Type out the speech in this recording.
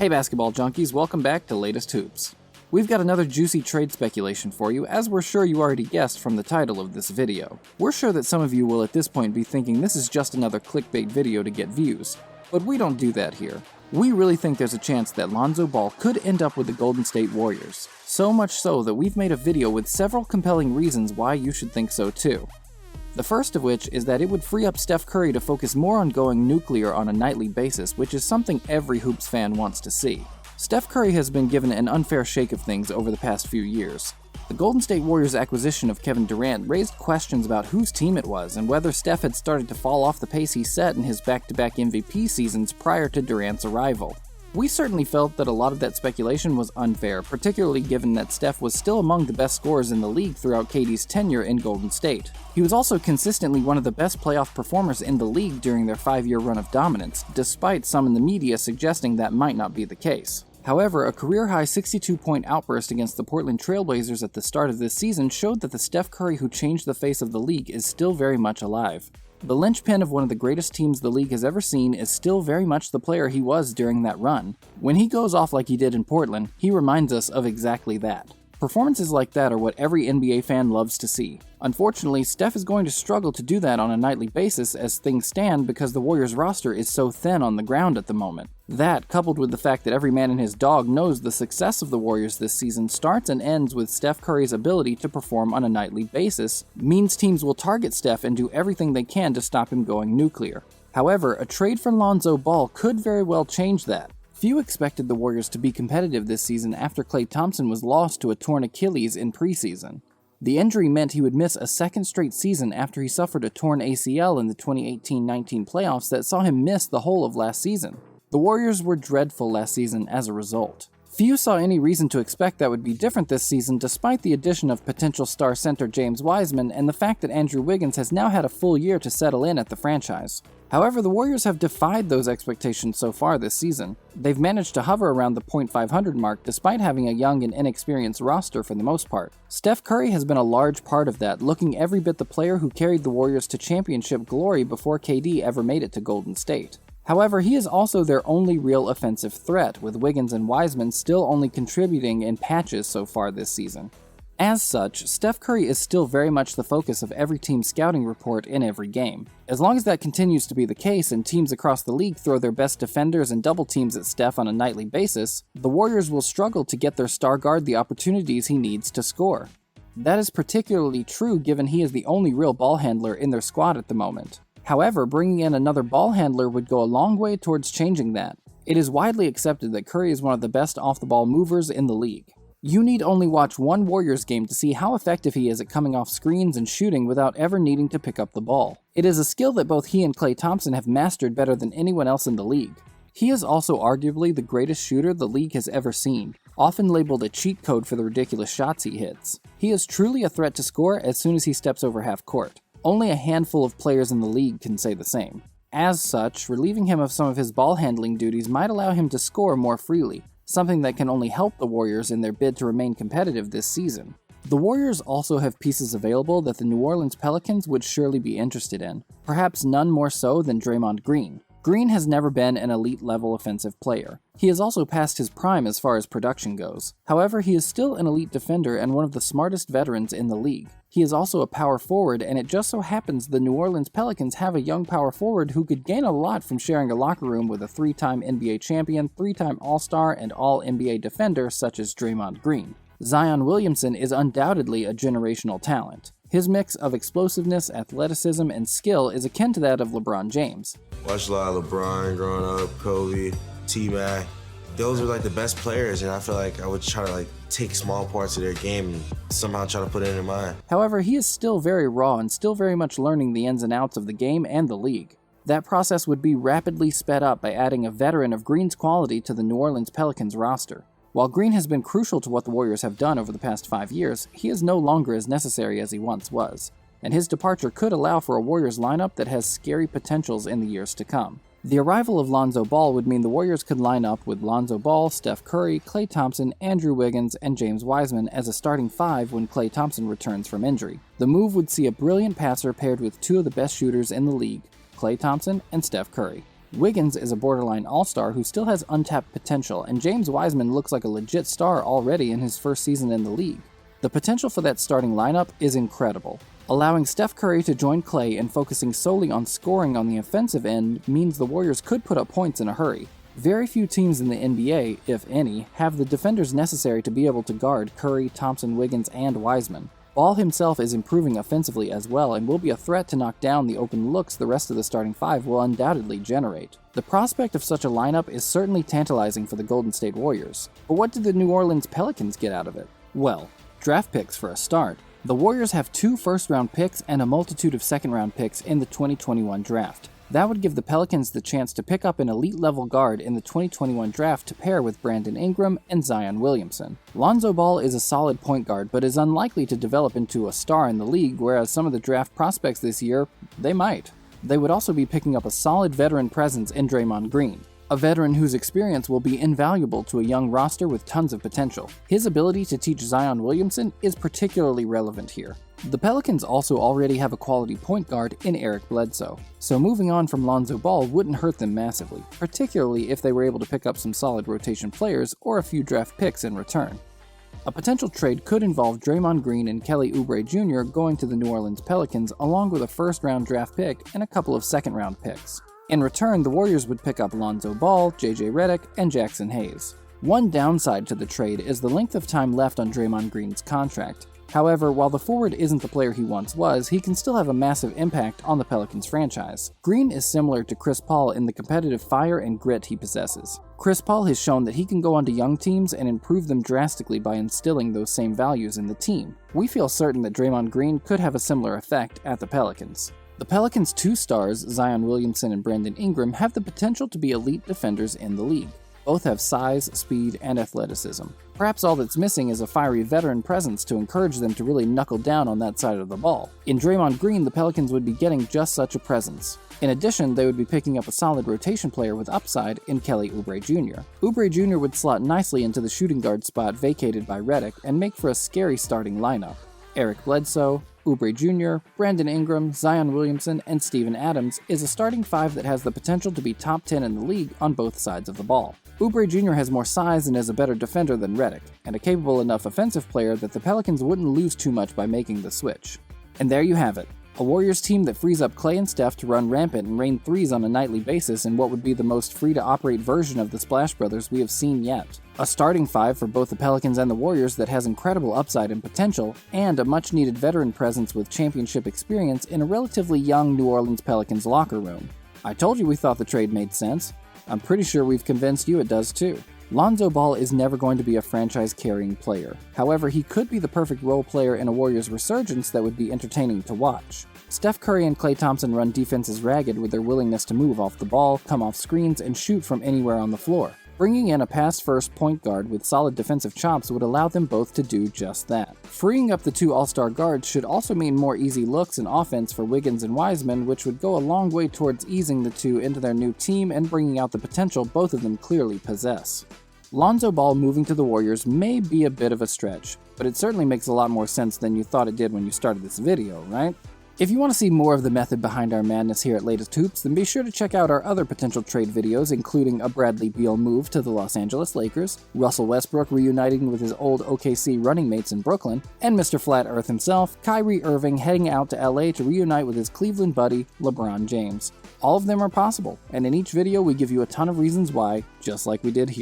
Hey basketball junkies, welcome back to Latest Hoops. We've got another juicy trade speculation for you, as we're sure you already guessed from the title of this video. We're sure that some of you will at this point be thinking this is just another clickbait video to get views, but we don't do that here. We really think there's a chance that Lonzo Ball could end up with the Golden State Warriors, so much so that we've made a video with several compelling reasons why you should think so too. The first of which is that it would free up Steph Curry to focus more on going nuclear on a nightly basis, which is something every Hoops fan wants to see. Steph Curry has been given an unfair shake of things over the past few years. The Golden State Warriors' acquisition of Kevin Durant raised questions about whose team it was and whether Steph had started to fall off the pace he set in his back-to-back MVP seasons prior to Durant's arrival. We certainly felt that a lot of that speculation was unfair, particularly given that Steph was still among the best scorers in the league throughout KD's tenure in Golden State. He was also consistently one of the best playoff performers in the league during their 5-year run of dominance, despite some in the media suggesting that might not be the case. However, a career-high 62-point outburst against the Portland Trail Blazers at the start of this season showed that the Steph Curry who changed the face of the league is still very much alive. The linchpin of one of the greatest teams the league has ever seen is still very much the player he was during that run. When he goes off like he did in Portland, he reminds us of exactly that. Performances like that are what every NBA fan loves to see. Unfortunately, Steph is going to struggle to do that on a nightly basis as things stand because the Warriors roster is so thin on the ground at the moment. That, coupled with the fact that every man and his dog knows the success of the Warriors this season starts and ends with Steph Curry's ability to perform on a nightly basis, means teams will target Steph and do everything they can to stop him going nuclear. However, a trade for Lonzo Ball could very well change that. Few expected the Warriors to be competitive this season after Klay Thompson was lost to a torn Achilles in preseason. The injury meant he would miss a second straight season after he suffered a torn ACL in the 2018-19 playoffs that saw him miss the whole of last season. The Warriors were dreadful last season as a result. Few saw any reason to expect that would be different this season despite the addition of potential star center James Wiseman and the fact that Andrew Wiggins has now had a full year to settle in at the franchise. However, the Warriors have defied those expectations so far this season. They've managed to hover around the .500 mark despite having a young and inexperienced roster for the most part. Steph Curry has been a large part of that, looking every bit the player who carried the Warriors to championship glory before KD ever made it to Golden State. However, he is also their only real offensive threat, with Wiggins and Wiseman still only contributing in patches so far this season. As such, Steph Curry is still very much the focus of every team's scouting report in every game. As long as that continues to be the case and teams across the league throw their best defenders and double teams at Steph on a nightly basis, the Warriors will struggle to get their star guard the opportunities he needs to score. That is particularly true given he is the only real ball handler in their squad at the moment. However, bringing in another ball handler would go a long way towards changing that. It is widely accepted that Curry is one of the best off-the-ball movers in the league. You need only watch one Warriors game to see how effective he is at coming off screens and shooting without ever needing to pick up the ball. It is a skill that both he and Klay Thompson have mastered better than anyone else in the league. He is also arguably the greatest shooter the league has ever seen, often labeled a cheat code for the ridiculous shots he hits. He is truly a threat to score as soon as he steps over half court. Only a handful of players in the league can say the same. As such, relieving him of some of his ball handling duties might allow him to score more freely, something that can only help the Warriors in their bid to remain competitive this season. The Warriors also have pieces available that the New Orleans Pelicans would surely be interested in, perhaps none more so than Draymond Green. Green has never been an elite-level offensive player. He has also passed his prime as far as production goes. However, he is still an elite defender and one of the smartest veterans in the league. He is also a power forward, and it just so happens the New Orleans Pelicans have a young power forward who could gain a lot from sharing a locker room with a 3-time NBA champion, 3-time All-Star, and All-NBA defender such as Draymond Green. Zion Williamson is undoubtedly a generational talent. His mix of explosiveness, athleticism, and skill is akin to that of LeBron James. Watched a lot of LeBron growing up, Kobe, T-Mac. Those are like the best players, and I feel like I would try to take small parts of their game and somehow try to put it in mine. However, he is still very raw and still very much learning the ins and outs of the game and the league. That process would be rapidly sped up by adding a veteran of Green's quality to the New Orleans Pelicans roster. While Green has been crucial to what the Warriors have done over the past 5 years, he is no longer as necessary as he once was, and his departure could allow for a Warriors lineup that has scary potentials in the years to come. The arrival of Lonzo Ball would mean the Warriors could line up with Lonzo Ball, Steph Curry, Klay Thompson, Andrew Wiggins, and James Wiseman as a starting 5 when Klay Thompson returns from injury. The move would see a brilliant passer paired with two of the best shooters in the league, Klay Thompson and Steph Curry. Wiggins is a borderline all-star who still has untapped potential, and James Wiseman looks like a legit star already in his first season in the league. The potential for that starting lineup is incredible. Allowing Steph Curry to join Klay and focusing solely on scoring on the offensive end means the Warriors could put up points in a hurry. Very few teams in the NBA, if any, have the defenders necessary to be able to guard Curry, Thompson, Wiggins, and Wiseman. Ball himself is improving offensively as well and will be a threat to knock down the open looks the rest of the starting five will undoubtedly generate. The prospect of such a lineup is certainly tantalizing for the Golden State Warriors. But what did the New Orleans Pelicans get out of it? Well, draft picks for a start. The Warriors have 2 first-round picks and a multitude of second-round picks in the 2021 draft. That would give the Pelicans the chance to pick up an elite-level guard in the 2021 draft to pair with Brandon Ingram and Zion Williamson. Lonzo Ball is a solid point guard, but is unlikely to develop into a star in the league, whereas some of the draft prospects this year, they might. They would also be picking up a solid veteran presence in Draymond Green, a veteran whose experience will be invaluable to a young roster with tons of potential. His ability to teach Zion Williamson is particularly relevant here. The Pelicans also already have a quality point guard in Eric Bledsoe, so moving on from Lonzo Ball wouldn't hurt them massively, particularly if they were able to pick up some solid rotation players or a few draft picks in return. A potential trade could involve Draymond Green and Kelly Oubre Jr. going to the New Orleans Pelicans along with a first-round draft pick and a couple of second-round picks. In return, the Warriors would pick up Lonzo Ball, JJ Redick, and Jackson Hayes. One downside to the trade is the length of time left on Draymond Green's contract. However, while the forward isn't the player he once was, he can still have a massive impact on the Pelicans franchise. Green is similar to Chris Paul in the competitive fire and grit he possesses. Chris Paul has shown that he can go onto young teams and improve them drastically by instilling those same values in the team. We feel certain that Draymond Green could have a similar effect at the Pelicans. The Pelicans' 2 stars, Zion Williamson and Brandon Ingram, have the potential to be elite defenders in the league. Both have size, speed, and athleticism. Perhaps all that's missing is a fiery veteran presence to encourage them to really knuckle down on that side of the ball. In Draymond Green, the Pelicans would be getting just such a presence. In addition, they would be picking up a solid rotation player with upside in Kelly Oubre Jr. Oubre Jr. would slot nicely into the shooting guard spot vacated by Redick and make for a scary starting lineup. Eric Bledsoe, Oubre Jr., Brandon Ingram, Zion Williamson, and Steven Adams is a starting 5 that has the potential to be top 10 in the league on both sides of the ball. Oubre Jr. has more size and is a better defender than Redick, and a capable enough offensive player that the Pelicans wouldn't lose too much by making the switch. And there you have it. A Warriors team that frees up Klay and Steph to run rampant and rain threes on a nightly basis in what would be the most free-to-operate version of the Splash Brothers we have seen yet. A starting 5 for both the Pelicans and the Warriors that has incredible upside and potential, and a much-needed veteran presence with championship experience in a relatively young New Orleans Pelicans locker room. I told you we thought the trade made sense. I'm pretty sure we've convinced you it does too. Lonzo Ball is never going to be a franchise-carrying player. However, he could be the perfect role player in a Warriors resurgence that would be entertaining to watch. Steph Curry and Klay Thompson run defenses ragged with their willingness to move off the ball, come off screens, and shoot from anywhere on the floor. Bringing in a pass-first point guard with solid defensive chops would allow them both to do just that. Freeing up the 2 all-star guards should also mean more easy looks and offense for Wiggins and Wiseman, which would go a long way towards easing the 2 into their new team and bringing out the potential both of them clearly possess. Lonzo Ball moving to the Warriors may be a bit of a stretch, but it certainly makes a lot more sense than you thought it did when you started this video, right? If you want to see more of the method behind our madness here at Latest Hoops, then be sure to check out our other potential trade videos, including a Bradley Beal move to the Los Angeles Lakers, Russell Westbrook reuniting with his old OKC running mates in Brooklyn, and Mr. Flat Earth himself, Kyrie Irving, heading out to LA to reunite with his Cleveland buddy, LeBron James. All of them are possible, and in each video we give you a ton of reasons why, just like we did here.